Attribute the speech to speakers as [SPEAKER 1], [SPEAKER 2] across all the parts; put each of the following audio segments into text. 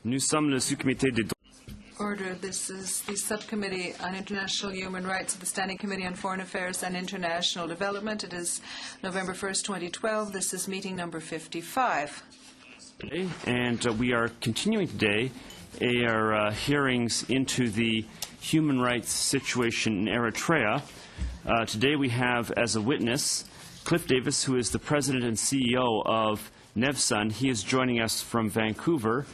[SPEAKER 1] Nous sommes le Subcommittee des
[SPEAKER 2] Order. This is the Subcommittee on International Human Rights of the Standing Committee on Foreign Affairs and International Development. It is November 1st, 2012. This is meeting number 55.
[SPEAKER 1] And we are continuing today our hearings into the human rights situation in Eritrea. Today we have as a witness Cliff Davis, who is the President and CEO of NEVSUN. He is joining us from Vancouver.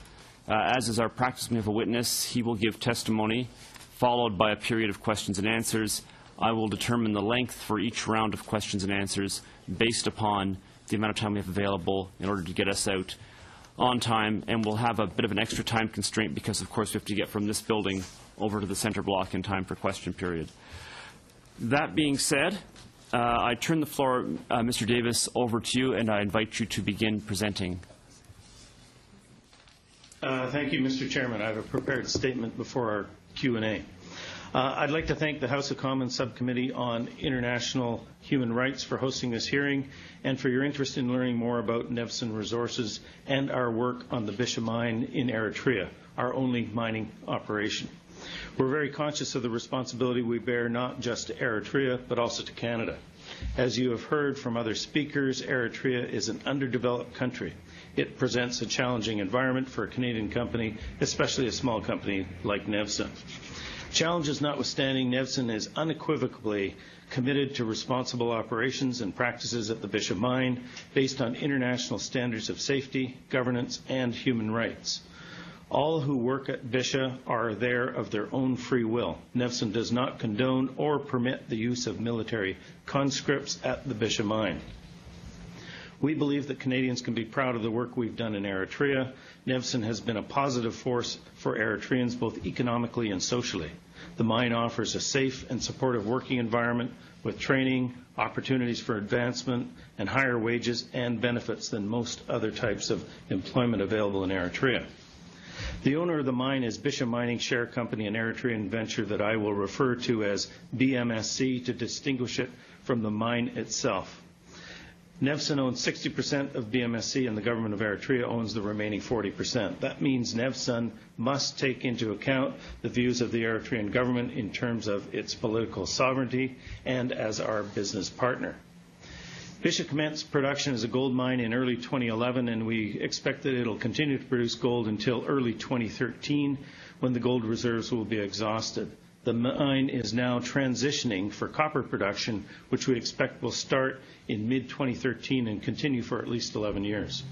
[SPEAKER 1] As is our practice, we have a witness. He will give testimony, followed by a period of questions and answers. I will determine the length for each round of questions and answers based upon the amount of time we have available in order to get us out on time, and we'll have a bit of an extra time constraint because, of course, we have to get from this building over to the center block in time for question period. That being said, I turn the floor, Mr. Davis, over to you, and I invite you to begin presenting.
[SPEAKER 3] Thank you, Mr. Chairman. I have a prepared statement before our Q&A. I'd like to thank the House of Commons Subcommittee on International Human Rights for hosting this hearing and for your interest in learning more about NEVSUN resources and our work on the Bisha mine in Eritrea, our only mining operation. We're very conscious of the responsibility we bear not just to Eritrea, but also to Canada. As you have heard from other speakers, Eritrea is an underdeveloped country. It presents a challenging environment for a Canadian company, especially a small company like NEVSUN. Challenges notwithstanding, NEVSUN is unequivocally committed to responsible operations and practices at the Bisha mine based on international standards of safety, governance, and human rights. All who work at Bisha are there of their own free will. NEVSUN does not condone or permit the use of military conscripts at the Bisha mine. We believe that Canadians can be proud of the work we've done in Eritrea. NEVSUN has been a positive force for Eritreans both economically and socially. The mine offers a safe and supportive working environment with training, opportunities for advancement, and higher wages and benefits than most other types of employment available in Eritrea. The owner of the mine is Bisha Mining Share Company, an Eritrean venture that I will refer to as BMSC to distinguish it from the mine itself. NEVSUN owns 60% of BMSC and the government of Eritrea owns the remaining 40%. That means NEVSUN must take into account the views of the Eritrean government in terms of its political sovereignty and as our business partner. Bisha commenced production as a gold mine in early 2011, and we expect that it will continue to produce gold until early 2013 when the gold reserves will be exhausted. The mine is now transitioning for copper production, which we expect will start in mid-2013 and continue for at least 11 years.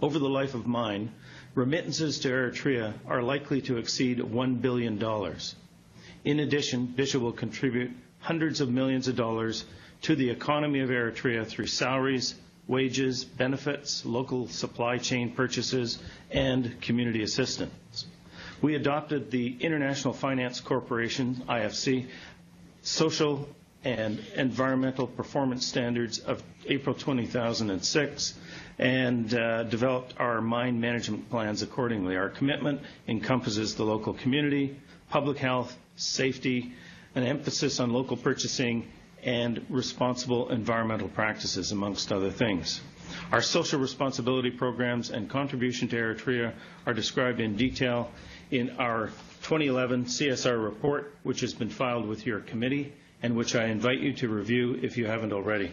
[SPEAKER 3] Over the life of mine, remittances to Eritrea are likely to exceed $1 billion. In addition, Bisha will contribute hundreds of millions of dollars to the economy of Eritrea through salaries, wages, benefits, local supply chain purchases, and community assistance. We adopted the International Finance Corporation, IFC, Social and Environmental Performance Standards of April 2006 and developed our mine management plans accordingly. Our commitment encompasses the local community, public health, safety, an emphasis on local purchasing, and responsible environmental practices, amongst other things. Our social responsibility programs and contribution to Eritrea are described in detail in our 2011 CSR report, which has been filed with your committee and which I invite you to review if you haven't already.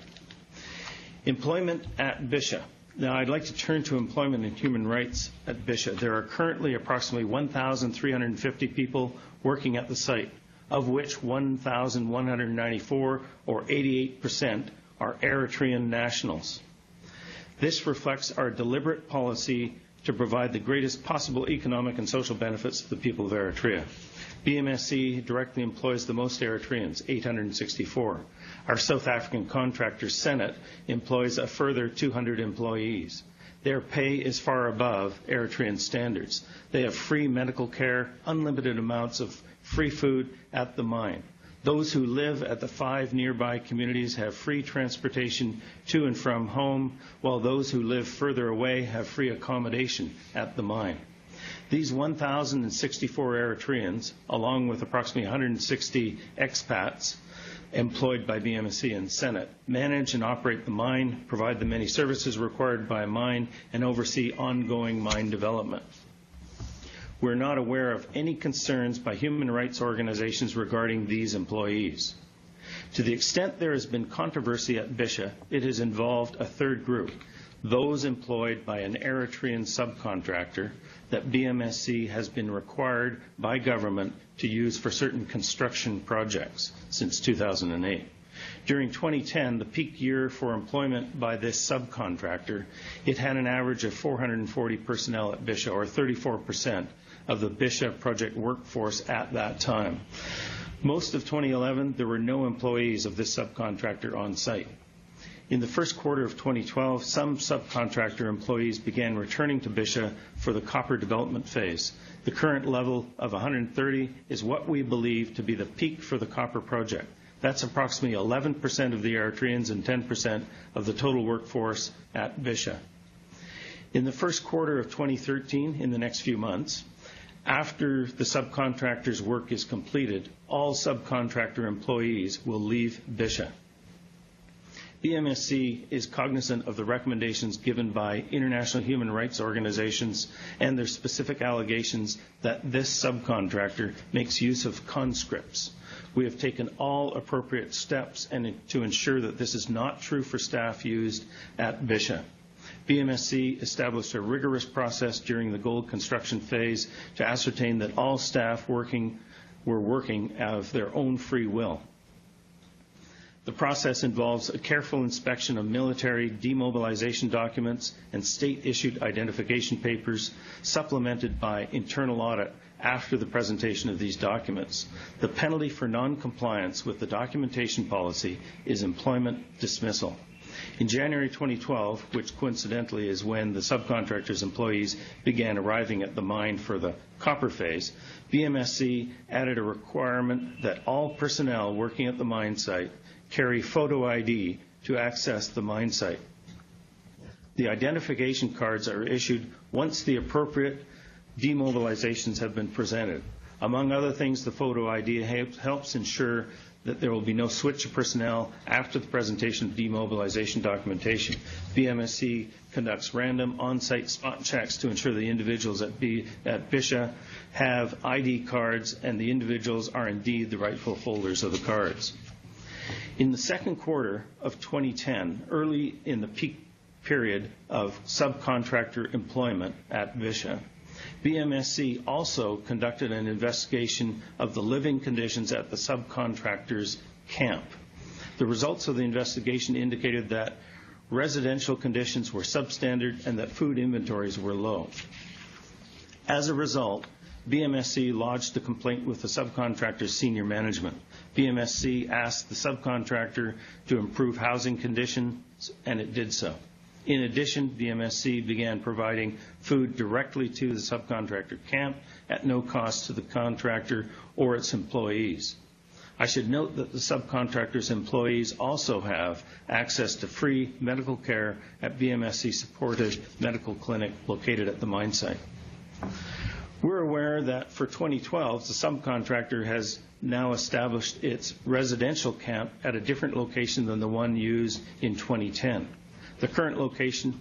[SPEAKER 3] Employment at Bisha. Now, I'd like to turn to employment and human rights at Bisha. There are currently approximately 1,350 people working at the site, of which 1,194, or 88%, are Eritrean nationals. This reflects our deliberate policy to provide the greatest possible economic and social benefits to the people of Eritrea. BMSC directly employs the most Eritreans, 864. Our South African contractor, Senate, employs a further 200 employees. Their pay is far above Eritrean standards. They have free medical care, unlimited amounts of free food at the mine. Those who live at the 5 nearby communities have free transportation to and from home, while those who live further away have free accommodation at the mine. These 1,064 Eritreans, along with approximately 160 expats employed by BMSC and Senate, manage and operate the mine, provide the many services required by a mine, and oversee ongoing mine development. We're not aware of any concerns by human rights organizations regarding these employees. To the extent there has been controversy at Bisha, it has involved a third group, those employed by an Eritrean subcontractor that BMSC has been required by government to use for certain construction projects since 2008. During 2010, the peak year for employment by this subcontractor, it had an average of 440 personnel at Bisha, or 34% of the Bisha project workforce at that time. Most of 2011, there were no employees of this subcontractor on site. In the first quarter of 2012, some subcontractor employees began returning to Bisha for the copper development phase. The current level of 130 is what we believe to be the peak for the copper project. That's approximately 11% of the Eritreans and 10% of the total workforce at Bisha. In the first quarter of 2013, in the next few months, after the subcontractor's work is completed, all subcontractor employees will leave Bisha. BMSC is cognizant of the recommendations given by international human rights organizations and their specific allegations that this subcontractor makes use of conscripts. We have taken all appropriate steps to ensure that this is not true for staff used at Bisha. BMSC established a rigorous process during the gold construction phase to ascertain that all staff were working of their own free will. The process involves a careful inspection of military demobilization documents and state-issued identification papers, supplemented by internal audit after the presentation of these documents. The penalty for non-compliance with the documentation policy is employment dismissal. In January 2012, which coincidentally is when the subcontractor's employees began arriving at the mine for the copper phase, BMSC added a requirement that all personnel working at the mine site carry photo ID to access the mine site. The identification cards are issued once the appropriate demobilizations have been presented. Among other things, the photo ID helps ensure that there will be no switch of personnel after the presentation of demobilization documentation. BMSC conducts random on-site spot checks to ensure the individuals at Bisha have ID cards and the individuals are indeed the rightful holders of the cards. In the second quarter of 2010, early in the peak period of subcontractor employment at Bisha, BMSC also conducted an investigation of the living conditions at the subcontractor's camp. The results of the investigation indicated that residential conditions were substandard and that food inventories were low. As a result, BMSC lodged a complaint with the subcontractor's senior management. BMSC asked the subcontractor to improve housing conditions, and it did so. In addition, BMSC began providing food directly to the subcontractor camp at no cost to the contractor or its employees. I should note that the subcontractor's employees also have access to free medical care at BMSC-supported medical clinic located at the mine site. We're aware that for 2012, the subcontractor has now established its residential camp at a different location than the one used in 2010. The current location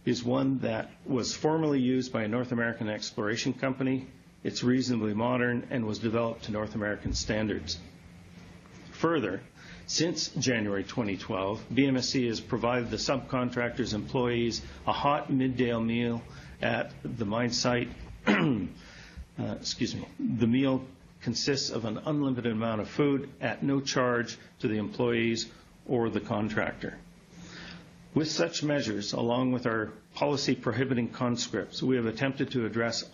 [SPEAKER 3] is one that was formerly used by a North American exploration company. It's reasonably modern and was developed to North American standards. Further, since January 2012, BMSC has provided the subcontractor's employees a hot midday meal at the mine site. The meal consists of an unlimited amount of food at no charge to the employees or the contractor. With such measures, along with our policy prohibiting conscripts, we have attempted to address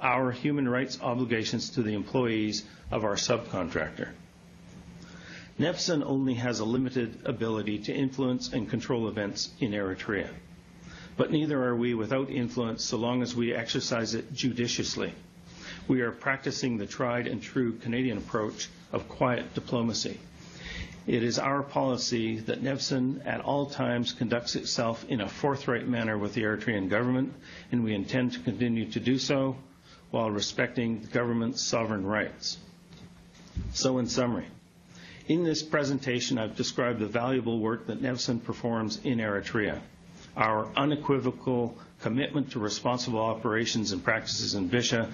[SPEAKER 3] our human rights obligations to the employees of our subcontractor. NEPSIN only has a limited ability to influence and control events in Eritrea, but neither are we without influence so long as we exercise it judiciously. We are practicing the tried and true Canadian approach of quiet diplomacy. It is our policy that NEVSN at all times conducts itself in a forthright manner with the Eritrean government, and we intend to continue to do so while respecting the government's sovereign rights. So in summary, in this presentation I've described the valuable work that NEVSN performs in Eritrea, our unequivocal commitment to responsible operations and practices in Bisha,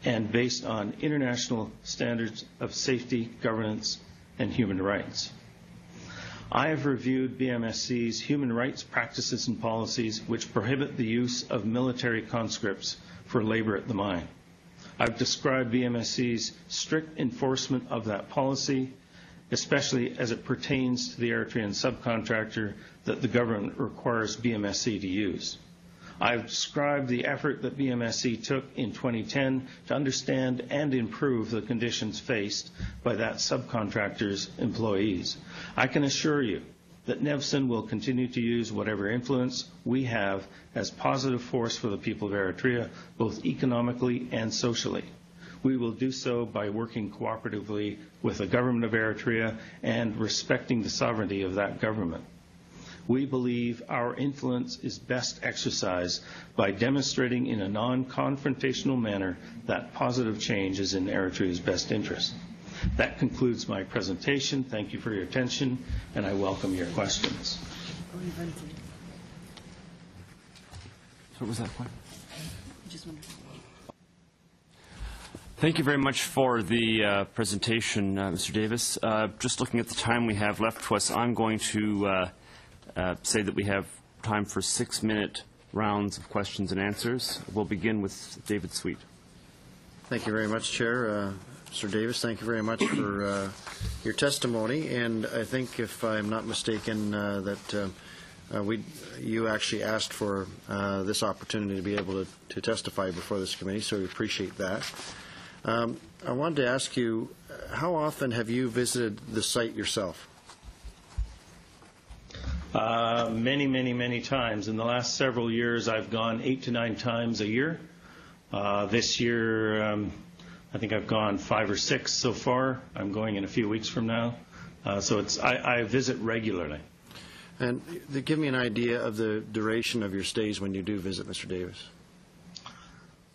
[SPEAKER 3] and based on international standards of safety, governance, and human rights. I have reviewed BMSC's human rights practices and policies which prohibit the use of military conscripts for labor at the mine. I've described BMSC's strict enforcement of that policy, especially as it pertains to the Eritrean subcontractor that the government requires BMSC to use. I've described the effort that BMSC took in 2010 to understand and improve the conditions faced by that subcontractor's employees. I can assure you that NEVSN will continue to use whatever influence we have as positive force for the people of Eritrea, both economically and socially. We will do so by working cooperatively with the government of Eritrea and respecting the sovereignty of that government. We believe our influence is best exercised by demonstrating in a non-confrontational manner that positive change is in Eritrea's best interest. That concludes my presentation. Thank you for your attention, and I welcome your questions.
[SPEAKER 1] What was that point? Thank you very much for the presentation, Mr. Davis. Just looking at the time we have left to us, I'm going to say that we have time for 6-minute rounds of questions and answers. We'll begin with David Sweet.
[SPEAKER 4] Thank you very much, Chair. Mr. Davis, thank you very much for your testimony. And I think, if I'm not mistaken, that you actually asked for this opportunity to be able to testify before this committee, so we appreciate that. I wanted to ask you, how often have you visited the site yourself?
[SPEAKER 3] Many times. In the last several years, I've gone 8 to 9 times a year. This year, I think I've gone 5 or 6 so far. I'm going in a few weeks from now. So I visit regularly.
[SPEAKER 4] And give me an idea of the duration of your stays when you do visit, Mr. Davis.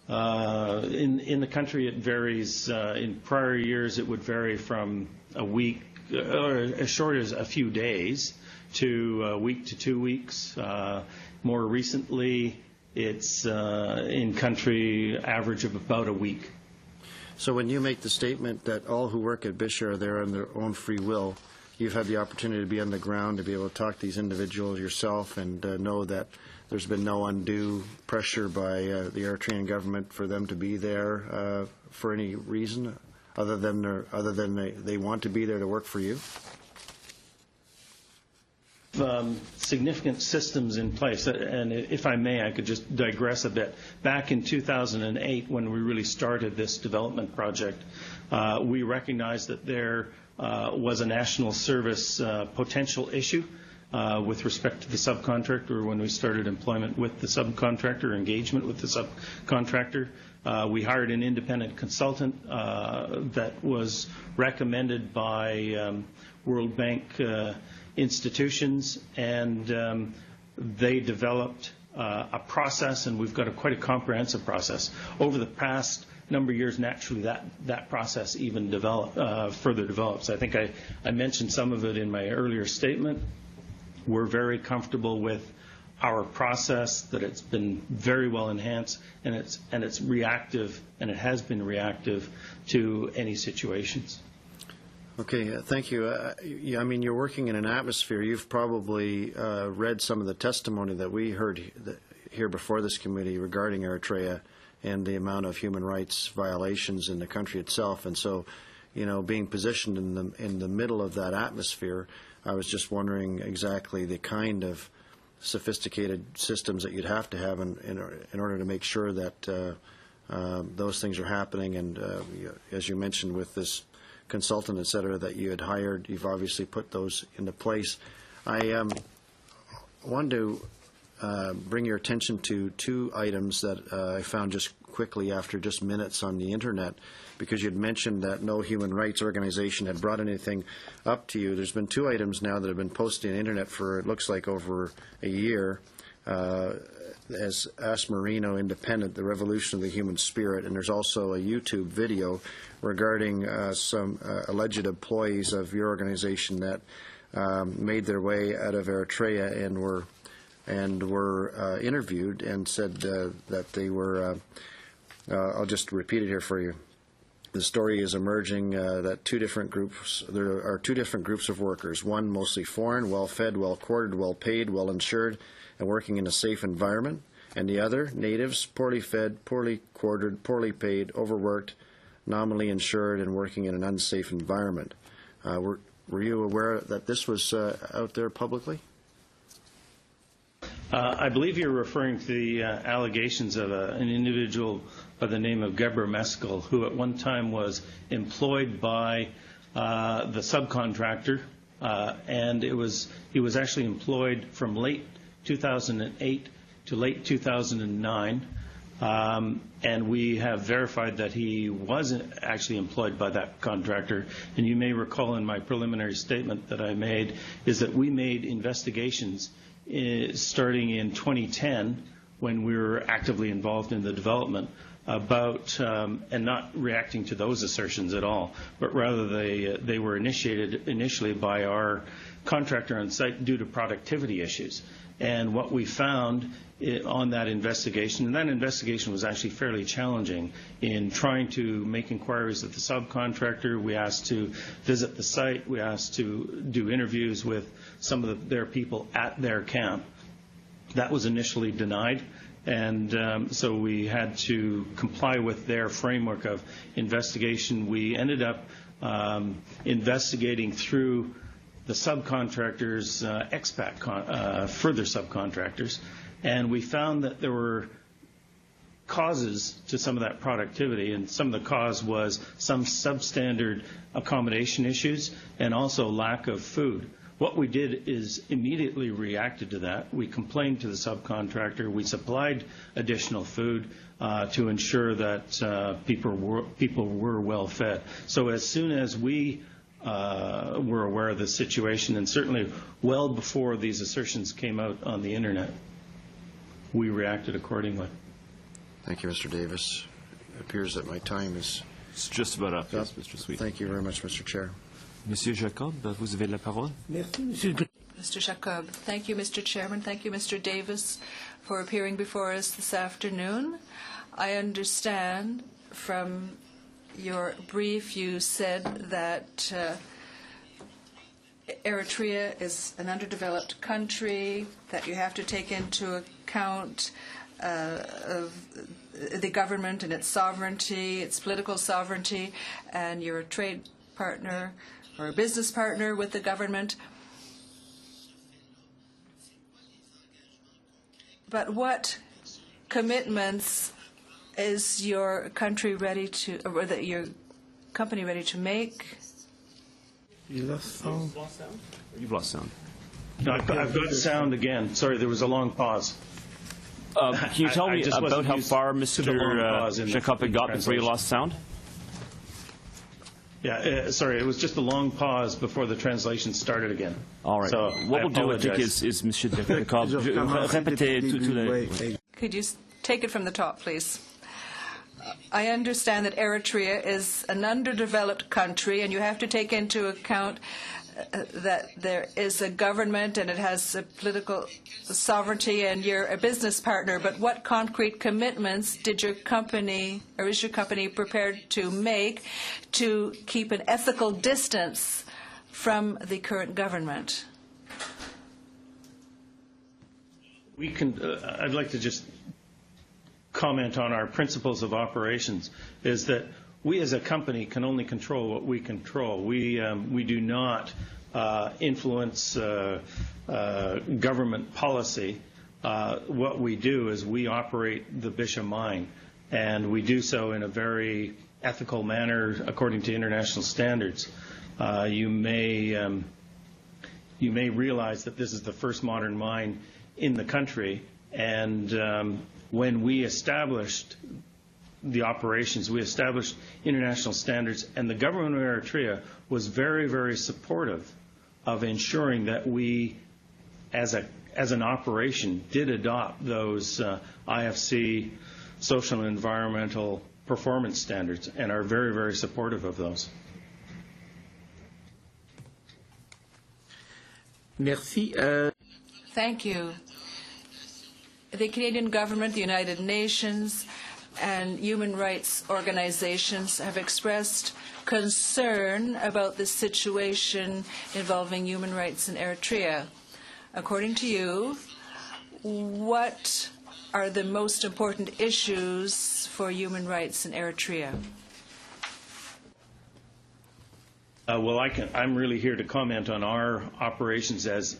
[SPEAKER 3] In the country, it varies. In prior years, it would vary from a week, or as short as a few days, to a week to 2 weeks. More recently, it's in country average of about a week.
[SPEAKER 4] So when you make the statement that all who work at Bisha are there on their own free will, you've had the opportunity to be on the ground, to be able to talk to these individuals yourself, and know that there's been no undue pressure by the Eritrean government for them to be there for any reason other than they want to be there to work for you?
[SPEAKER 3] Significant systems in place, and if I may, I could just digress a bit. Back in 2008, when we really started this development project, we recognized that there was a national service potential issue with respect to the subcontractor. When we started employment with the subcontractor, engagement with the subcontractor, we hired an independent consultant that was recommended by World Bank institutions, and they developed a process, and we've got quite a comprehensive process. Over the past number of years, naturally, that process even further develops. I think I mentioned some of it in my earlier statement. We're very comfortable with our process, that it's been very well enhanced, and it's reactive, and it has been reactive to any situations.
[SPEAKER 4] Okay, thank you. I mean, you're working in an atmosphere. You've probably read some of the testimony that we heard here before this committee regarding Eritrea and the amount of human rights violations in the country itself. And so, being positioned in the middle of that atmosphere, I was just wondering exactly the kind of sophisticated systems that you'd have to have in order to make sure that those things are happening. And as you mentioned, with this consultant, et cetera, that you had hired, you've obviously put those into place. I wanted to bring your attention to two items that I found just quickly after just minutes on the Internet, because you'd mentioned that no human rights organization had brought anything up to you. There's been two items now that have been posted on the Internet for, it looks like, over a year. As As Marino Independent, The Revolution of the Human Spirit, and there's also a YouTube video regarding some alleged employees of your organization that made their way out of Eritrea and were interviewed and said that they were, I'll just repeat it here for you. The story is emerging that there are two different groups of workers, one mostly foreign, well-fed, well-quartered, well-paid, well-insured, and working in a safe environment, and the other, natives, poorly fed, poorly quartered, poorly paid, overworked, nominally insured, and working in an unsafe environment. Were you aware that this was out there publicly?
[SPEAKER 3] I believe you're referring to the allegations of an individual by the name of Gebra Meskel, who at one time was employed by the subcontractor, and he was actually employed from late 2008 to late 2009, and we have verified that he wasn't actually employed by that contractor. And you may recall in my preliminary statement that I made is that we made investigations starting in 2010 when we were actively involved in the development about, and not reacting to those assertions at all, but rather they were initiated initially by our contractor on site due to productivity issues. And what we found on that investigation, and that investigation was actually fairly challenging in trying to make inquiries of the subcontractor. We asked to visit the site. We asked to do interviews with some of their people at their camp. That was initially denied. And so we had to comply with their framework of investigation. We ended up investigating through the subcontractors, expat, further subcontractors, and we found that there were causes to some of that productivity, and some of the cause was some substandard accommodation issues and also lack of food. What we did is immediately reacted to that. We complained to the subcontractor. We supplied additional food to ensure that people were well fed. So as soon as we were aware of the situation, and certainly well before these assertions came out on the Internet, we reacted accordingly.
[SPEAKER 4] Thank you, Mr. Davis. It appears that my time is...
[SPEAKER 1] It's just about up, yes, Mr. Sweet.
[SPEAKER 4] Thank you very much, Mr. Chair.
[SPEAKER 5] Monsieur Jacob, vous avez la parole.
[SPEAKER 2] Mr. Jacob. Thank you, Mr. Chairman. Thank you, Mr. Davis, for appearing before us this afternoon. I understand from your brief you said that Eritrea is an underdeveloped country, that you have to take into account of the government and its sovereignty, its political sovereignty, and you're a trade partner or a business partner with the government. But what commitments is your country ready to, or that your company ready to make?
[SPEAKER 5] You lost sound.
[SPEAKER 1] You've lost sound.
[SPEAKER 3] No, I've got sound again. Sorry, there was a long pause.
[SPEAKER 1] Can you tell me about how far Mr. Jacob had got before you lost sound?
[SPEAKER 3] Yeah, sorry, it was just a long pause before the translation started again.
[SPEAKER 1] All right.
[SPEAKER 3] So
[SPEAKER 1] what we'll do, I think, is Mr. Jacob, répétez tout.
[SPEAKER 2] Could you take it from the top, please? I understand that Eritrea is an underdeveloped country, and you have to take into account that there is a government and it has a political sovereignty, and you're a business partner. But what concrete commitments did your company, or is your company prepared to make to keep an ethical distance from the current government?
[SPEAKER 3] We can. I'd like to just comment on our principles of operations. Is that we as a company can only control what we control. We do not influence government policy. What we do is we operate the Bisha mine, and we do so in a very ethical manner according to international standards. You may realize that this is the first modern mine in the country, And when we established the operations, we established international standards, and the government of Eritrea was very, very supportive of ensuring that we, as an operation, did adopt those IFC social and environmental performance standards, and are very, very supportive of those.
[SPEAKER 6] Merci.
[SPEAKER 2] Thank you. The Canadian government, the United Nations, and human rights organizations have expressed concern about the situation involving human rights in Eritrea. According to you, what are the most important issues for human rights in Eritrea?
[SPEAKER 3] Well, I'm really here to comment on our operations as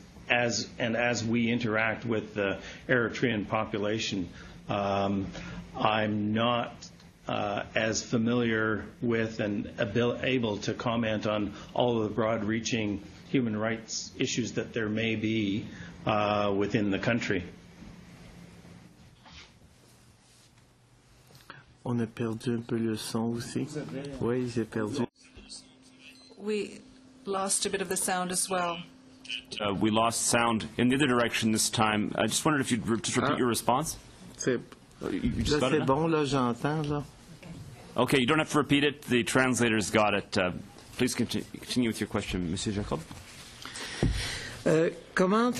[SPEAKER 3] we interact with the Eritrean population. I'm not as familiar with and able to comment on all of the broad-reaching human rights issues that there may be within the country.
[SPEAKER 6] On a perdu un peu le son aussi. Oui, j'ai perdu.
[SPEAKER 2] We lost a bit of the sound as well.
[SPEAKER 1] We lost sound in the other direction this time. I just wondered if you'd just repeat your response.
[SPEAKER 6] C'est
[SPEAKER 1] You just got it
[SPEAKER 6] c'est
[SPEAKER 1] now?
[SPEAKER 6] bon, là, j'entends, là.
[SPEAKER 1] Okay, you don't have to repeat it. The translators got it. Please continue with your question, Monsieur Jacob.
[SPEAKER 6] Comment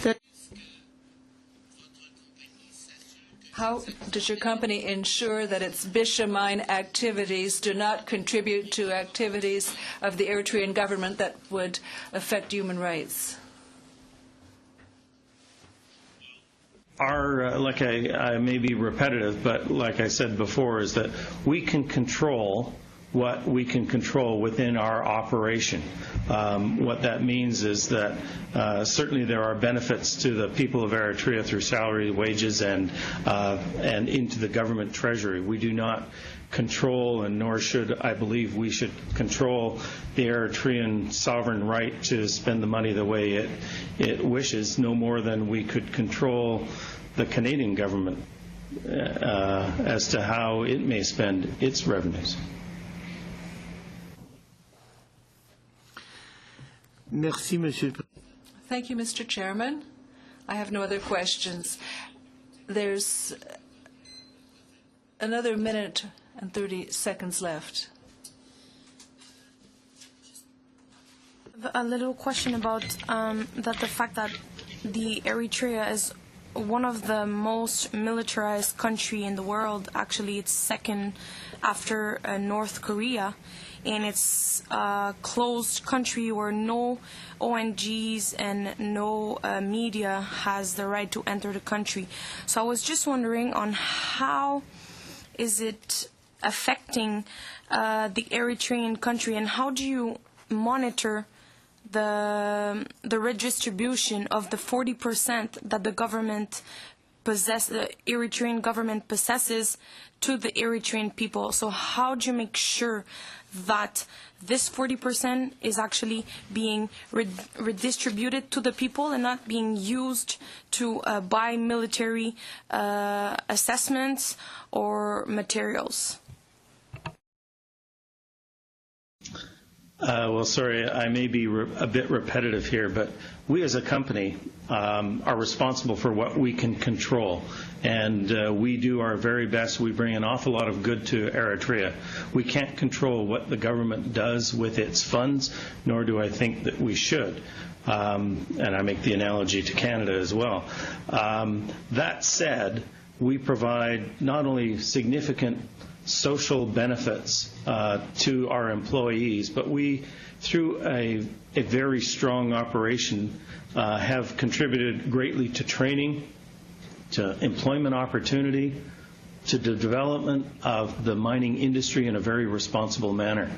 [SPEAKER 2] How does your company ensure that its bitumen activities do not contribute to activities of the Eritrean government that would affect human rights?
[SPEAKER 3] Like I may be repetitive, but like I said before, is that we can control what we can control within our operation. What that means is that certainly there are benefits to the people of Eritrea through salary, wages, and into the government treasury. We do not control, and nor should I believe we should control the Eritrean sovereign right to spend the money the way it wishes, no more than we could control the Canadian government as to how it may spend its revenues.
[SPEAKER 6] Merci, Monsieur.
[SPEAKER 2] Thank you, Mr. Chairman. I have no other questions. There's another minute and 30 seconds left.
[SPEAKER 7] A little question about the fact that the Eritrea is one of the most militarized country in the world. Actually, it's second after North Korea. And it's a closed country where no ONGs and no media has the right to enter the country. So I was just wondering on how is it affecting the Eritrean country, and how do you monitor the redistribution of the 40% that the Eritrean government possesses to the Eritrean people? So how do you make sure that this 40% is actually being redistributed to the people and not being used to buy military assessments or materials?
[SPEAKER 3] Well, sorry, I may be a bit repetitive here, but we as a company are responsible for what we can control, and we do our very best. We bring an awful lot of good to Eritrea. We can't control what the government does with its funds, nor do I think that we should. And I make the analogy to Canada as well. That said, we provide not only significant social benefits to our employees, but we, through a very strong operation, have contributed greatly to training, to employment opportunity, to the development of the mining industry in a very responsible manner.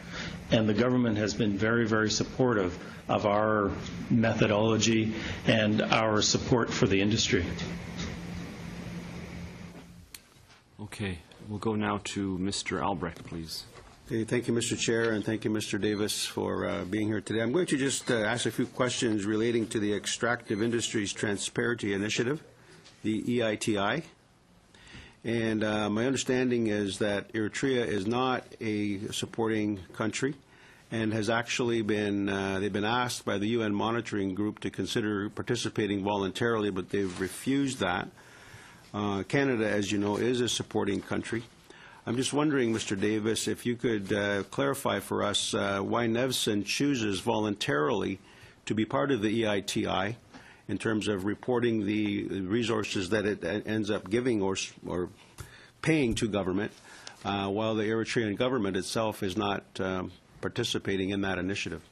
[SPEAKER 3] And the government has been very, very supportive of our methodology and our support for the industry.
[SPEAKER 1] Okay, we'll go now to Mr. Albrecht, please.
[SPEAKER 8] Okay, thank you, Mr. Chair, and thank you, Mr. Davis, for being here today. I'm going to just ask a few questions relating to the Extractive Industries Transparency Initiative. the EITI. And my understanding is that Eritrea is not a supporting country and has actually been, they've been asked by the UN monitoring group to consider participating voluntarily, but they've refused that. Canada, as you know, is a supporting country. I'm just wondering, Mr. Davis, if you could clarify for us why Nevson chooses voluntarily to be part of the EITI in terms of reporting the resources that it ends up giving or paying to government, while the Eritrean government itself is not participating in that initiative.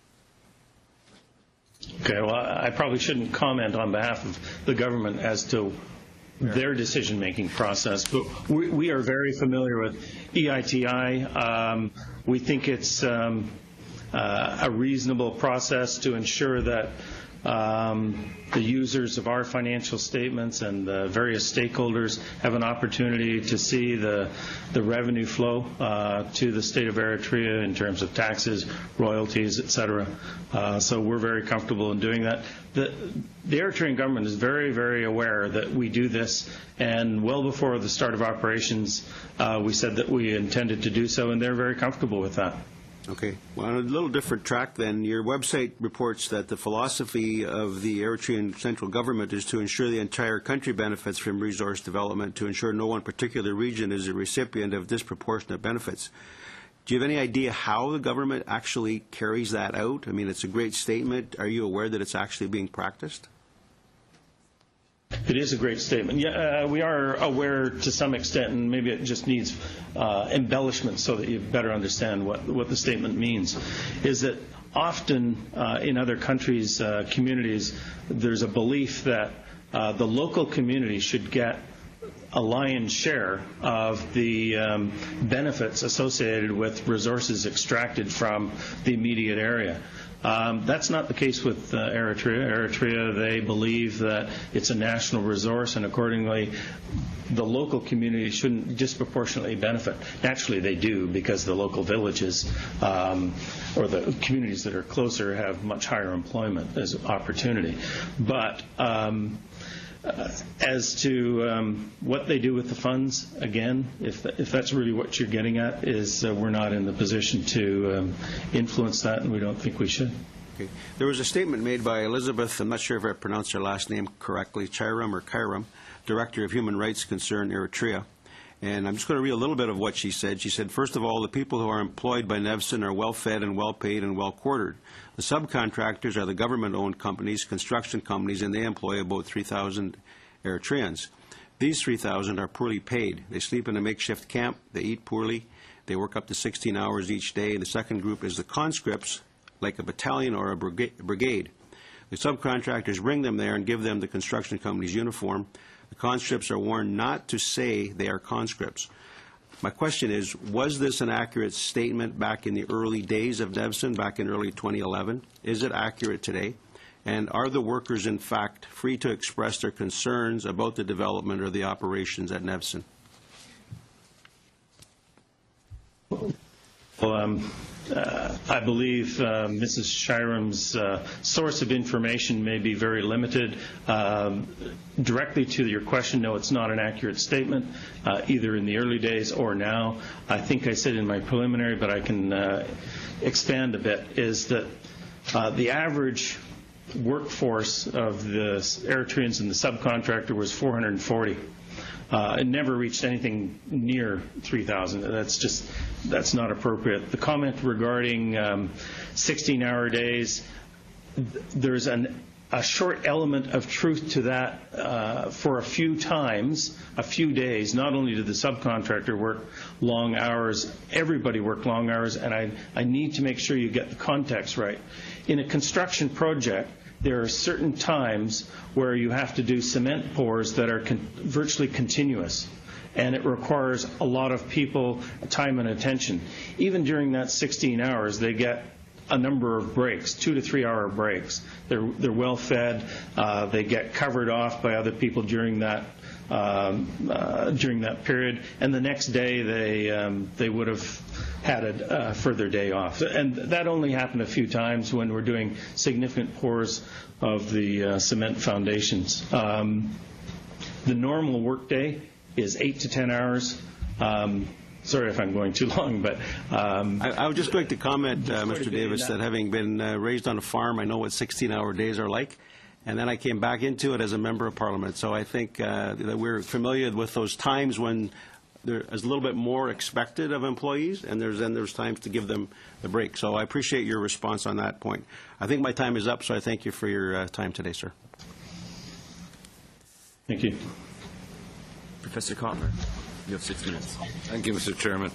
[SPEAKER 3] Okay, well, I probably shouldn't comment on behalf of the government as to their decision-making process, but we are very familiar with EITI. We think it's a reasonable process to ensure that the users of our financial statements and the various stakeholders have an opportunity to see the revenue flow to the state of Eritrea in terms of taxes, royalties, et cetera. So we're very comfortable in doing that. The Eritrean government is very, very aware that we do this, and well before the start of operations, we said that we intended to do so, and they're very comfortable with that.
[SPEAKER 8] Okay. Well, on a little different track then, your website reports that the philosophy of the Eritrean central government is to ensure the entire country benefits from resource development, to ensure no one particular region is a recipient of disproportionate benefits. Do you have any idea how the government actually carries that out? I mean, it's a great statement. Are you aware that it's actually being practiced?
[SPEAKER 3] It is a great statement. Yeah, we are aware to some extent, and maybe it just needs embellishment so that you better understand what the statement means, is that often in other countries, communities, there's a belief that the local community should get a lion's share of the benefits associated with resources extracted from the immediate area. That's not the case with Eritrea. Eritrea, they believe that it's a national resource, and accordingly, the local community shouldn't disproportionately benefit. Naturally, they do, because the local villages or the communities that are closer have much higher employment as an opportunity. But as to what they do with the funds, again, if that's really what you're getting at, is we're not in the position to influence that, and we don't think we should.
[SPEAKER 8] Okay. There was a statement made by Elizabeth, I'm not sure if I pronounced her last name correctly, Chiram, Director of Human Rights Concern Eritrea. And I'm just going to read a little bit of what she said. She said, first of all, the people who are employed by Nevson are well-fed and well-paid and well-quartered. The subcontractors are the government-owned companies, construction companies, and they employ about 3,000 Eritreans. These 3,000 are poorly paid. They sleep in a makeshift camp. They eat poorly. They work up to 16 hours each day. The second group is the conscripts, like a battalion or a brigade. The subcontractors bring them there and give them the construction company's uniform. The conscripts are warned not to say they are conscripts. My question is, was this an accurate statement back in the early days of Nevson, back in early 2011? Is it accurate today? And are the workers, in fact, free to express their concerns about the development or the operations at Nevson?
[SPEAKER 3] Well, I believe Mrs. Shiram's source of information may be very limited. Directly to your question, no, it's not an accurate statement, either in the early days or now. I think I said in my preliminary, but I can expand a bit, is that the average workforce of the Eritreans and the subcontractor was 440. It never reached anything near 3,000. That's not appropriate. The comment regarding 16-hour days, there's a short element of truth to that. For a few times, a few days, not only did the subcontractor work long hours, everybody worked long hours, and I need to make sure you get the context right. In a construction project, there are certain times where you have to do cement pours that are virtually continuous, and it requires a lot of people, time and attention. Even during that 16 hours, they get a number of breaks, 2 to 3 hour breaks. They're well fed. They get covered off by other people during that period, and the next day they would have had a further day off. And that only happened a few times when we're doing significant pours of the cement foundations. The normal workday is 8 to 10 hours. Sorry if I'm going too long, but...
[SPEAKER 8] I would just like to comment, Mr. Davis, that having been raised on a farm, I know what 16-hour days are like, and then I came back into it as a member of Parliament. So I think that we're familiar with those times when there is a little bit more expected of employees, and there's times to give them the break. So I appreciate your response on that point. I think my time is up, so I thank you for your time today, sir.
[SPEAKER 3] Thank you.
[SPEAKER 5] Professor Kotler, you have 6 minutes.
[SPEAKER 9] Thank you, Mr. Chairman.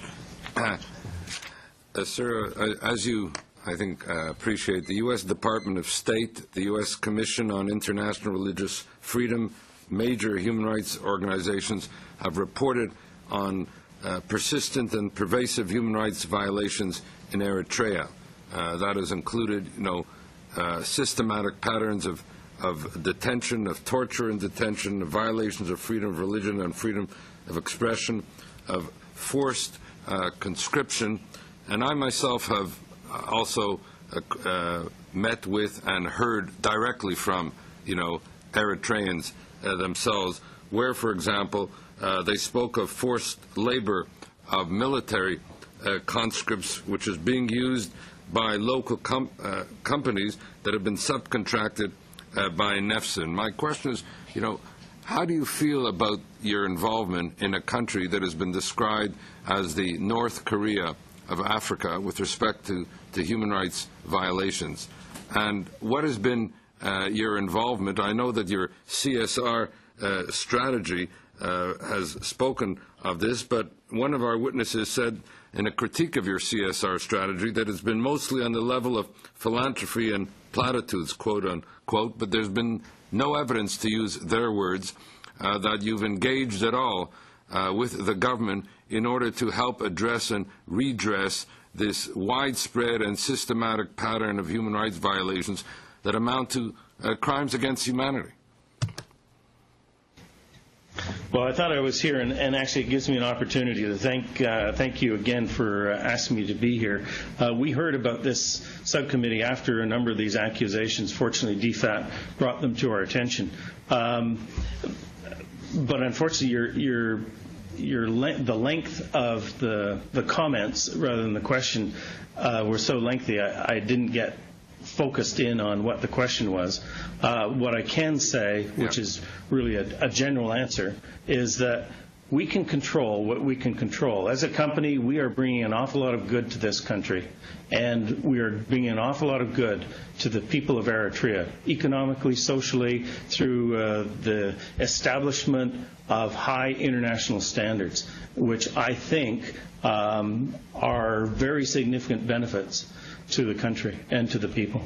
[SPEAKER 9] Sir, as you, I think, appreciate, the U.S. Department of State, the U.S. Commission on International Religious Freedom, major human rights organizations have reported on persistent and pervasive human rights violations in Eritrea. That has included, systematic patterns of detention, of torture and detention, of violations of freedom of religion and freedom of expression, of forced conscription. And I myself have also met with and heard directly from, Eritreans themselves, where, for example, they spoke of forced labor of military conscripts, which is being used by local companies that have been subcontracted by NEFSA. My question is, how do you feel about your involvement in a country that has been described as the North Korea of Africa with respect to human rights violations? And what has been your involvement? I know that your CSR strategy has spoken of this, but one of our witnesses said in a critique of your CSR strategy that it's been mostly on the level of philanthropy and platitudes, quote unquote, but there's been no evidence, to use their words, that you've engaged at all with the government in order to help address and redress this widespread and systematic pattern of human rights violations that amount to crimes against humanity.
[SPEAKER 3] Well, I thought I was here, and actually it gives me an opportunity to thank you again for asking me to be here. We heard about this subcommittee after a number of these accusations. Fortunately, DFAT brought them to our attention. But unfortunately, the length of the comments rather than the question were so lengthy, I didn't get focused in on what the question was. What I can say, which is really a general answer, is that we can control what we can control. As a company, we are bringing an awful lot of good to this country, and we are bringing an awful lot of good to the people of Eritrea, economically, socially, through the establishment of high international standards, which I think are very significant benefits to the country and to the people.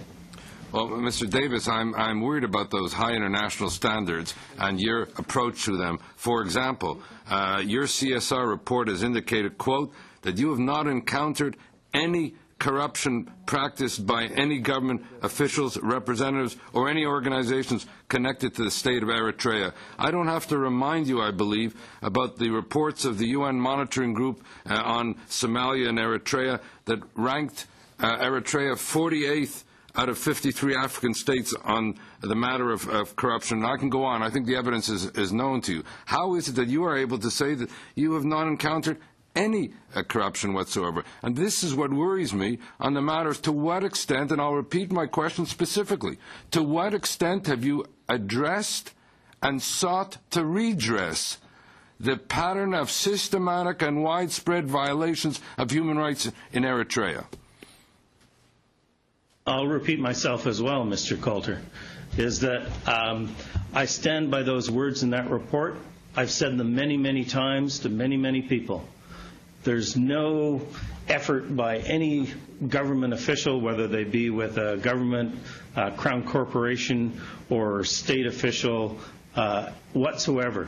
[SPEAKER 9] Well, Mr. Davis, I'm worried about those high international standards and your approach to them. For example, your CSR report has indicated, quote, that you have not encountered any corruption practiced by any government officials, representatives, or any organizations connected to the state of Eritrea. I don't have to remind you, I believe, about the reports of the UN Monitoring Group on Somalia and Eritrea that ranked Eritrea 48th out of 53 African states on the matter of corruption. And I can go on. I think the evidence is known to you. How is it that you are able to say that you have not encountered any corruption whatsoever? And this is what worries me on the matter of to what extent, and I'll repeat my question specifically, to what extent have you addressed and sought to redress the pattern of systematic and widespread violations of human rights in Eritrea?
[SPEAKER 3] I'll repeat myself as well, Mr. Coulter, is that I stand by those words in that report. I've said them many, many times to many, many people. There's no effort by any government official, whether they be with a government, crown corporation, or state official whatsoever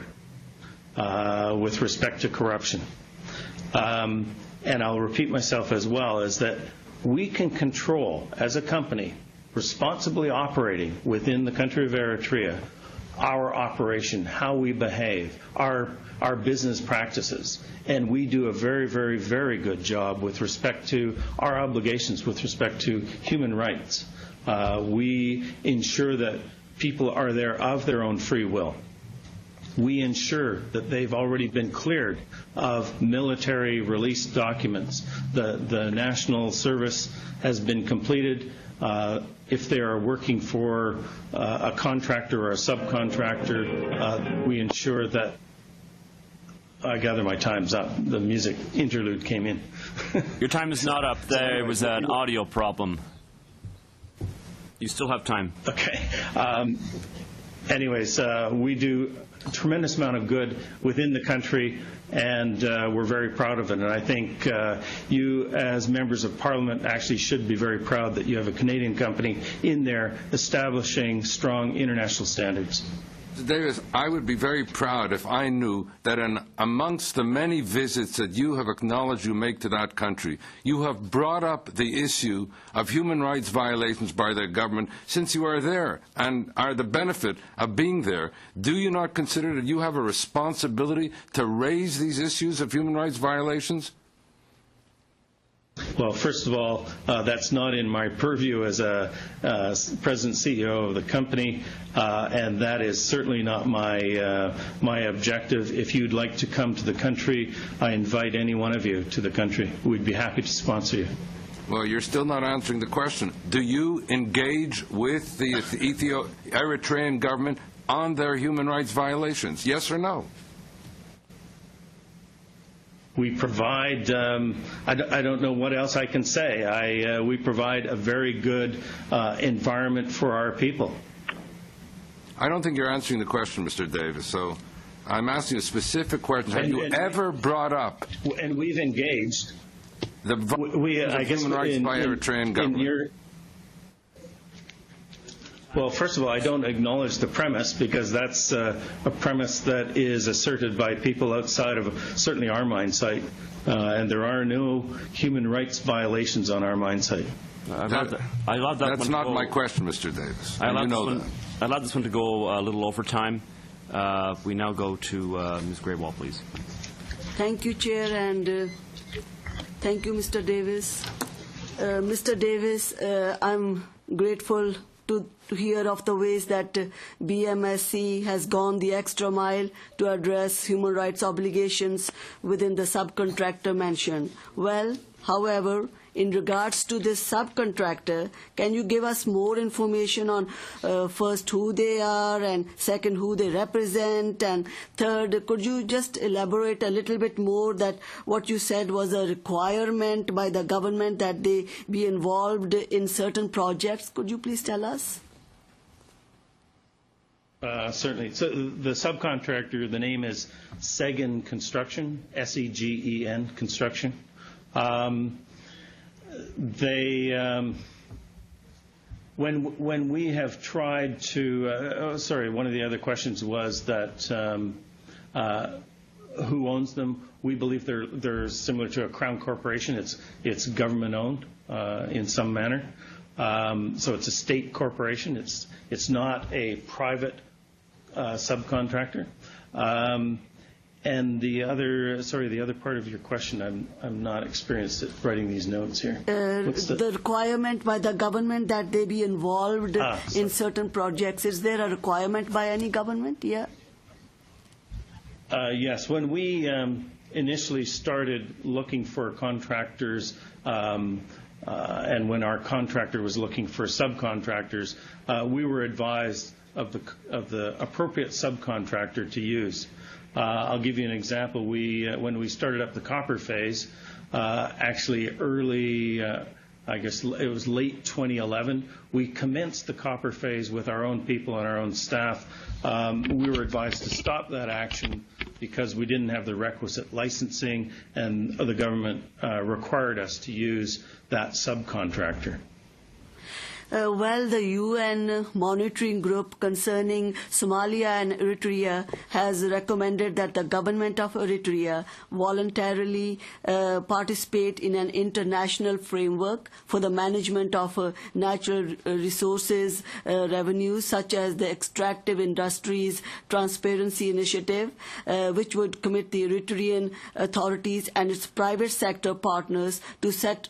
[SPEAKER 3] with respect to corruption. And I'll repeat myself as well, is that we can control, as a company, responsibly operating within the country of Eritrea, our operation, how we behave, our business practices. And we do a very, very, very good job with respect to our obligations with respect to human rights. We ensure that people are there of their own free will. we ensure that they've already been cleared of military release documents. The national service has been completed. If they are working for a contractor or a subcontractor, we ensure that. I gather my time's up. The music interlude came in.
[SPEAKER 1] Your time is not up. There was an audio problem. You still have time.
[SPEAKER 3] Okay. Anyways, we do a tremendous amount of good within the country, and we're very proud of it. And I think you, as members of Parliament, actually should be very proud that you have a Canadian company in there establishing strong international standards.
[SPEAKER 9] Mr. Davis, I would be very proud if I knew that amongst the many visits that you have acknowledged you make to that country, you have brought up the issue of human rights violations by their government since you are there and are the benefit of being there. Do you not consider that you have a responsibility to raise these issues of human rights violations?
[SPEAKER 3] Well, first of all, that's not in my purview as a president CEO of the company, and that is certainly not my objective. If you'd like to come to the country, I invite any one of you to the country. We'd be happy to sponsor you.
[SPEAKER 9] Well, you're still not answering the question. Do you engage with the Eritrean government on their human rights violations? Yes or no?
[SPEAKER 3] We provide, I don't know what else I can say. We provide a very good environment for our people.
[SPEAKER 9] I don't think you're answering the question, Mr. Davis, so I'm asking a specific question. Have you ever brought up...
[SPEAKER 3] And we've engaged...
[SPEAKER 9] The human rights by Eritrean government?
[SPEAKER 3] Well, first of all, I don't acknowledge the premise because that's a premise that is asserted by people outside of certainly our mine site, and there are no human rights violations on our mine site.
[SPEAKER 9] That's not my question, Mr. Davis.
[SPEAKER 1] I allowed this one to go a little over time. We now go to Ms. Graywall, please.
[SPEAKER 10] Thank you, Chair, and thank you, Mr. Davis. Mr. Davis, I'm grateful to hear of the ways that BMSC has gone the extra mile to address human rights obligations within the subcontractor mentioned. Well, however, in regards to this subcontractor, can you give us more information on first who they are, and second who they represent, and third, could you just elaborate a little bit more that what you said was a requirement by the government that they be involved in certain projects? Could you please tell us?
[SPEAKER 3] Certainly. So the subcontractor, the name is Segen Construction, S-E-G-E-N Construction. When we have tried to, one of the other questions was that who owns them? We believe they're similar to a crown corporation. It's government owned in some manner. So it's a state corporation. It's not a private subcontractor. And the other part of your question, I'm not experienced at writing these notes here.
[SPEAKER 10] The requirement by the government that they be involved in certain projects. Is there a requirement by any government? Yeah.
[SPEAKER 3] Yes. When we initially started looking for contractors, and when our contractor was looking for subcontractors, we were advised of the appropriate subcontractor to use. I'll give you an example. When we started up the copper phase, actually early, I guess it was late 2011, we commenced the copper phase with our own people and our own staff. We were advised to stop that action because we didn't have the requisite licensing, and the government required us to use that subcontractor.
[SPEAKER 10] Well, the UN monitoring group concerning Somalia and Eritrea has recommended that the government of Eritrea voluntarily participate in an international framework for the management of natural resources revenues, such as the Extractive Industries Transparency Initiative, which would commit the Eritrean authorities and its private sector partners to set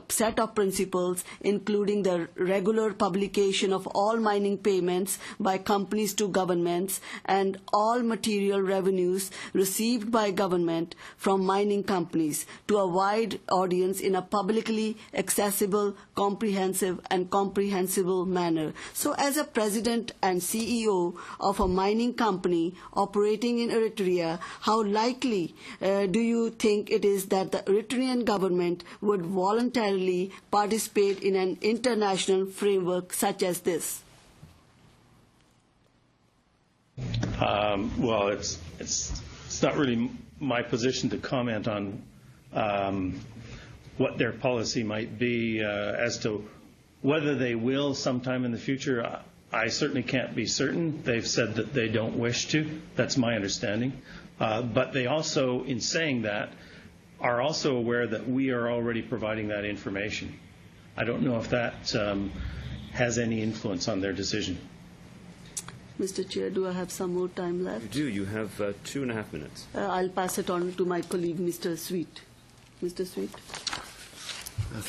[SPEAKER 10] set of principles, including the regular publication of all mining payments by companies to governments and all material revenues received by government from mining companies to a wide audience in a publicly accessible, comprehensive, and comprehensible manner. So as a president and CEO of a mining company operating in Eritrea, how likely do you think it is that the Eritrean government would voluntarily participate in an international framework such as this?
[SPEAKER 3] Well, it's not really my position to comment on what their policy might be as to whether they will sometime in the future. I certainly can't be certain. They've said that they don't wish to. That's my understanding. But they also, in saying that, are also aware that we are already providing that information. I don't know if that has any influence on their decision.
[SPEAKER 10] Mr. Chair, do I have some more time left?
[SPEAKER 1] You do. You have 2.5 minutes.
[SPEAKER 10] I'll pass it on to my colleague, Mr. Sweet. Mr. Sweet.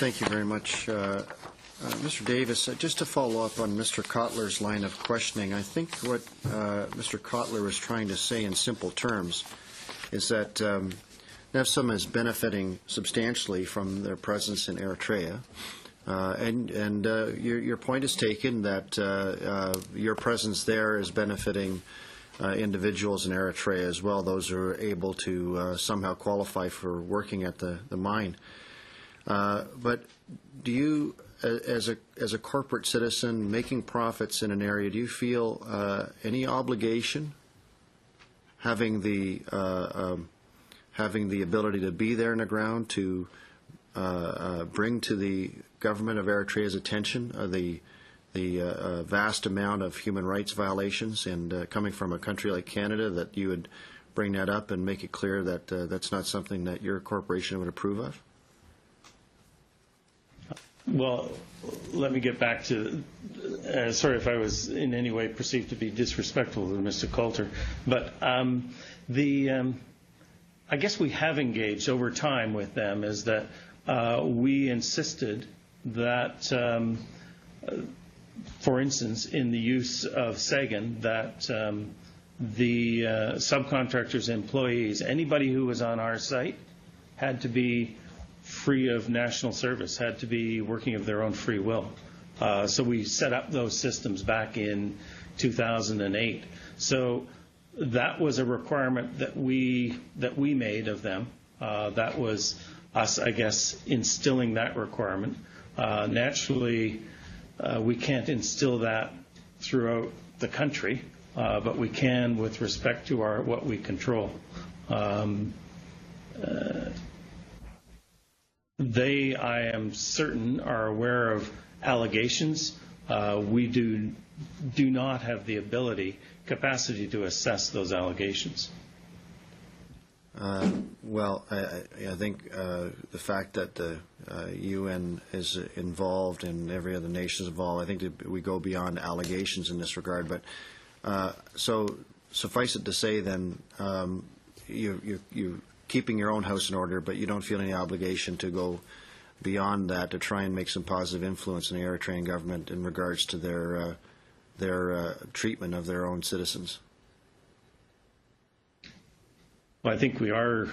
[SPEAKER 4] Thank you very much. Mr. Davis, just to follow up on Mr. Kotler's line of questioning, I think what Mr. Kotler was trying to say in simple terms is that NEFSUM is benefiting substantially from their presence in Eritrea. And your point is taken that your presence there is benefiting individuals in Eritrea as well, those who are able to somehow qualify for working at the mine. But do you, as a corporate citizen making profits in an area, do you feel any obligation having the ability to be there in the ground to bring to the government of Eritrea's attention the vast amount of human rights violations, and coming from a country like Canada, that you would bring that up and make it clear that that's not something that your corporation would approve of?
[SPEAKER 3] Well, let me get back to, sorry if I was in any way perceived to be disrespectful to Mr. Coulter, but I guess we have engaged over time with them is that we insisted that, for instance, in the use of SEGAN, that the subcontractors' employees, anybody who was on our site, had to be free of national service, had to be working of their own free will. So we set up those systems back in 2008. So that was a requirement that we made of them. That was us, I guess, instilling that requirement. Naturally, we can't instill that throughout the country, but we can with respect to what we control. They, I am certain, are aware of allegations. We do not have the capacity to assess those allegations.
[SPEAKER 4] Well, I think the fact that the UN is involved and every other nation is involved, I think that we go beyond allegations in this regard. But so suffice it to say, then, you keeping your own house in order, but you don't feel any obligation to go beyond that to try and make some positive influence in the Eritrean government in regards to their treatment of their own citizens.
[SPEAKER 3] Well, I think we are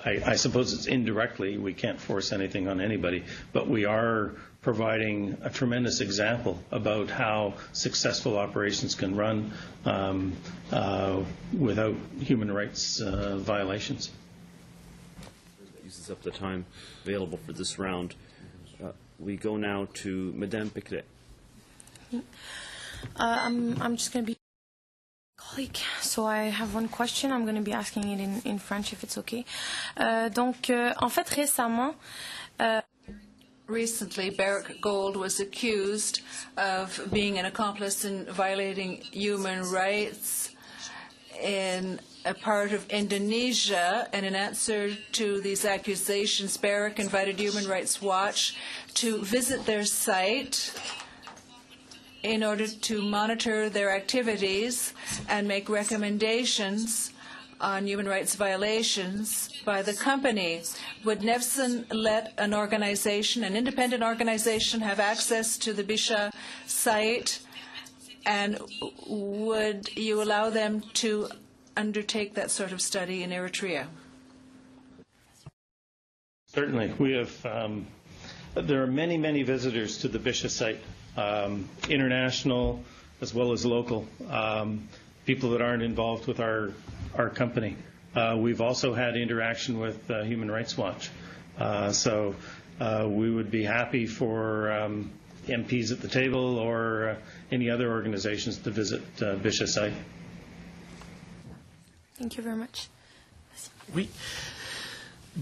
[SPEAKER 3] I suppose it's indirectly, we can't force anything on anybody, but we are providing a tremendous example about how successful operations can run without human rights violations.
[SPEAKER 1] That uses up the time available for this round. We go now to Madame Picret.
[SPEAKER 7] I'm just going to be colleague. So I have one question. I'm going to be asking it in French if it's okay. En fait, récemment,
[SPEAKER 2] recently, Barrick Gold was accused of being an accomplice in violating human rights in a part of Indonesia, and in answer to these accusations, Barrick invited Human Rights Watch to visit their site in order to monitor their activities and make recommendations on human rights violations by the company. Would Nevson let an organization, an independent organization, have access to the Bisha site? And would you allow them to undertake that sort of study in Eritrea?
[SPEAKER 3] Certainly. We have, there are many, many visitors to the Bisha site, international as well as local, people that aren't involved with our company. We've also had interaction with Human Rights Watch. So we would be happy for MPs at the table or any other organizations to visit Bisha site.
[SPEAKER 7] Thank you very much.
[SPEAKER 6] Oui.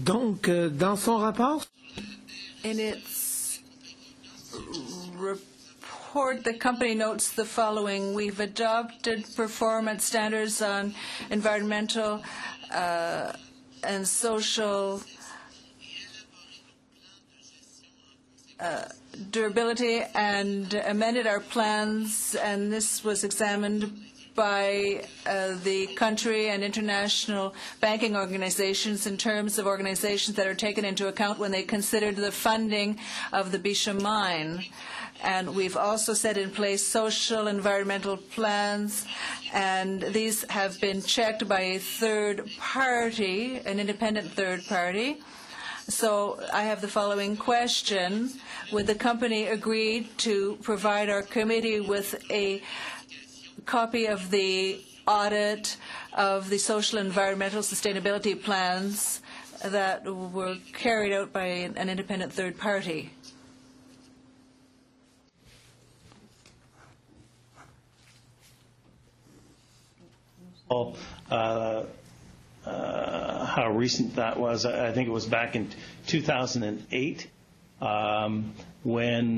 [SPEAKER 6] Donc, dans son rapport,
[SPEAKER 2] In its report, the company notes the following: we've adopted performance standards on environmental and social durability and amended our plans, and this was examined by the country and international banking organizations in terms of organizations that are taken into account when they considered the funding of the Bisha mine. And we've also set in place social environmental plans, and these have been checked by a third party, an independent third party. So I have the following question: would the company agree to provide our committee with a copy of the audit of the social and environmental sustainability plans that were carried out by an independent third party?
[SPEAKER 3] How recent that was, I think it was back in 2008 when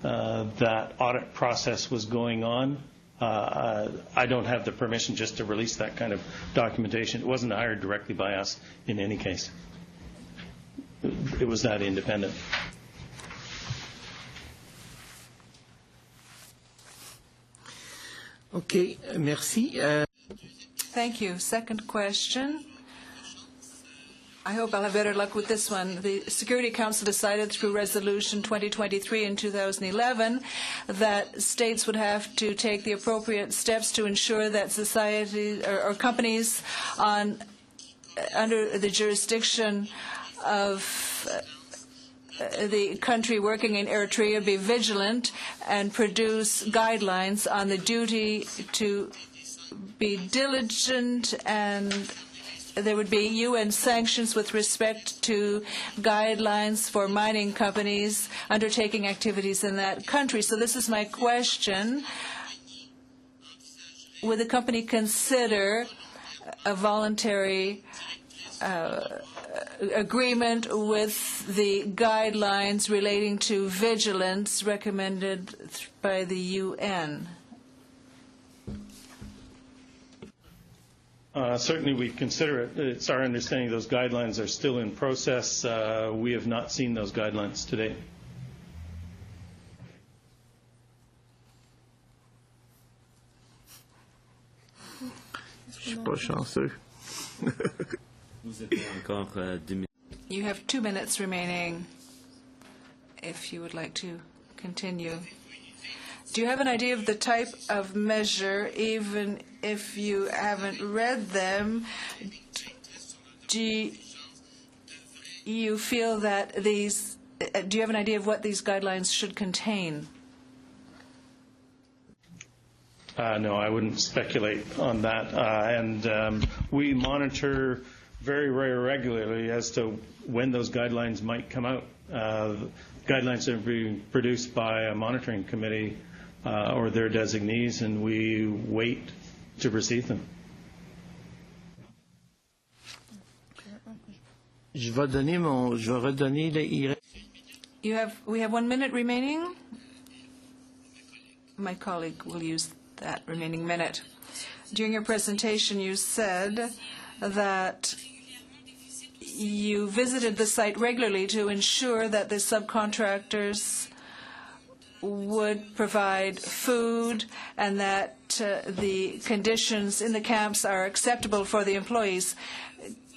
[SPEAKER 3] that audit process was going on. I don't have the permission just to release that kind of documentation. It wasn't hired directly by us in any case. It was that independent.
[SPEAKER 6] OK, merci.
[SPEAKER 2] Thank you. Second question. I hope I'll have better luck with this one. The Security Council decided through Resolution 2023 in 2011 that states would have to take the appropriate steps to ensure that society or companies under the jurisdiction of the country working in Eritrea be vigilant and produce guidelines on the duty to be diligent, and there would be UN sanctions with respect to guidelines for mining companies undertaking activities in that country. So this is my question. Would the company consider a voluntary agreement with the guidelines relating to vigilance recommended by the UN?
[SPEAKER 3] Certainly we consider it. It's our understanding those guidelines are still in process. We have not seen those guidelines today.
[SPEAKER 6] Je suis pas chanceux.
[SPEAKER 2] You have 2 minutes remaining if you would like to continue. Do you have an idea of the type of measure, even if you haven't read them? Do you feel that these, do you have an idea of what these guidelines should contain?
[SPEAKER 3] No, I wouldn't speculate on that. And we monitor very, very regularly as to when those guidelines might come out. Guidelines are being produced by a monitoring committee or their designees, and we wait to receive them.
[SPEAKER 6] Je vais redonner
[SPEAKER 2] We have 1 minute remaining. My colleague will use that remaining minute. During your presentation, you said that you visited the site regularly to ensure that the subcontractors would provide food and that the conditions in the camps are acceptable for the employees.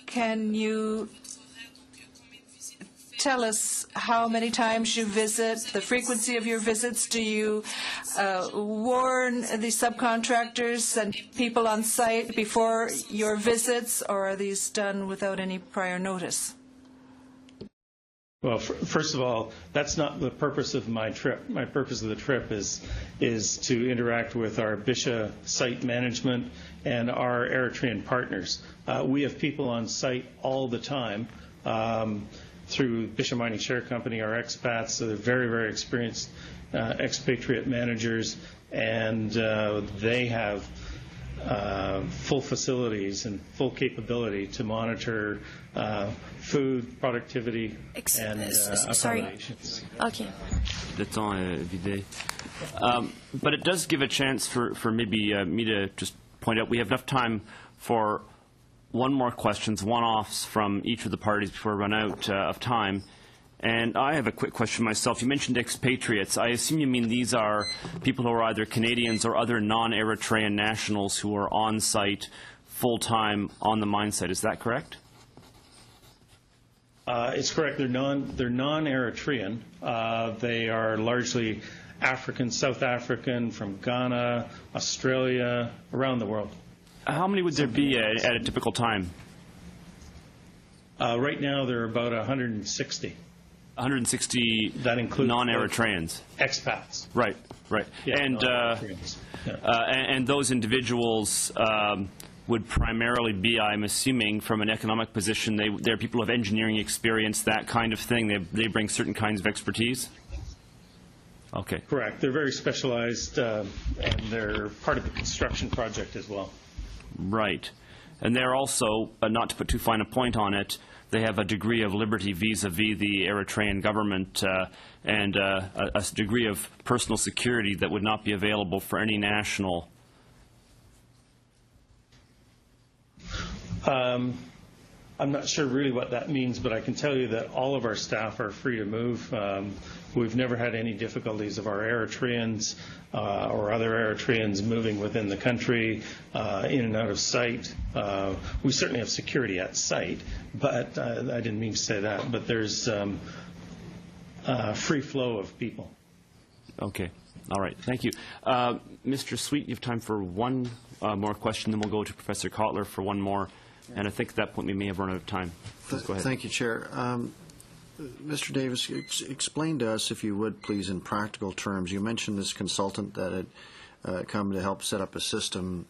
[SPEAKER 2] Can you tell us how many times you visit, the frequency of your visits? Do you warn the subcontractors and people on site before your visits, or are these done without any prior notice?
[SPEAKER 3] Well, first of all, that's not the purpose of my trip. My purpose of the trip is to interact with our Bisha site management and our Eritrean partners. We have people on site all the time through Bisha Mining Share Company, our expats. So they're very, very experienced expatriate managers, and they have full facilities and full capability to monitor food, productivity, and accommodations.
[SPEAKER 7] Okay.
[SPEAKER 1] Le temps est vidé. But it does give a chance for maybe me to just point out we have enough time for one more questions, one-offs from each of the parties before we run out of time. And I have a quick question myself. You mentioned expatriates. I assume you mean these are people who are either Canadians or other non-Eritrean nationals who are on site full-time on the mine site. Is that correct?
[SPEAKER 3] It's correct. They're non-Eritrean. They are largely African, South African, from Ghana, Australia, around the world.
[SPEAKER 1] How many would there be at a typical time?
[SPEAKER 3] Right now, there are about 160.
[SPEAKER 1] 160
[SPEAKER 3] that includes
[SPEAKER 1] non-Eritreans.
[SPEAKER 3] Expats.
[SPEAKER 1] Right.
[SPEAKER 3] Yeah,
[SPEAKER 1] and those individuals would primarily be, I'm assuming, from an economic position. They're people of engineering experience, that kind of thing. They bring certain kinds of expertise. Okay.
[SPEAKER 3] Correct. They're very specialized, and they're part of the construction project as well.
[SPEAKER 1] Right. And they're also, not to put too fine a point on it, they have a degree of liberty vis-a-vis the Eritrean government and a degree of personal security that would not be available for any national.
[SPEAKER 3] I'm not sure really what that means, but I can tell you that all of our staff are free to move. We've never had any difficulties of our Eritreans or other Eritreans moving within the country, in and out of site. We certainly have security at site, but I didn't mean to say that, but there's free flow of people.
[SPEAKER 1] Okay. All right. Thank you. Mr. Sweet, you have time for one more question, then we'll go to Professor Kotler for one more. And I think at that point we may have run out of time. Please go ahead.
[SPEAKER 4] Thank you, Chair. Mr. Davis, explain to us, if you would, please, in practical terms. You mentioned this consultant that had come to help set up a system.